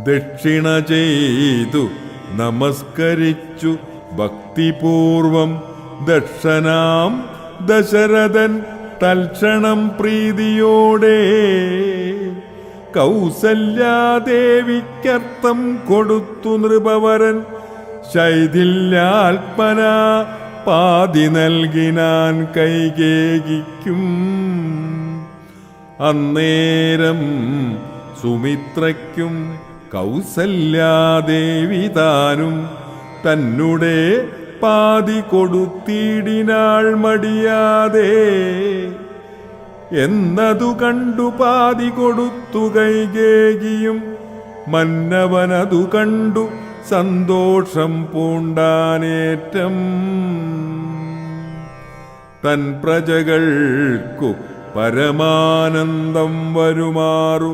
ദക്ഷിണ ചെയ്തു നമസ്കരിച്ചു ഭക്തിപൂർവം ദക്ഷനാം ദശരഥൻ തൽക്ഷണം പ്രീതിയോടെ കൗസല്യാദേവിക്കർത്ഥം കൊടുത്തു നൃപവരൻ ശൈഥില്യാത്മന പാതി നൽകിനാൻ കൈകേകിക്കും. അന്നേരം സുമിത്രയ്ക്കും കൗസല്യാദേവി താനും തന്നെ പാതി കൊടുത്തിടിനാൾ മടിയാതെ. എന്നതു കണ്ടു പാതി കൊടുത്തു കൈകേകിയും മന്നവനതു കണ്ടു സന്തോഷം പൂണ്ടാനേറ്റം. തൻ പ്രജകൾക്കു പരമാനന്ദം വരുമാറു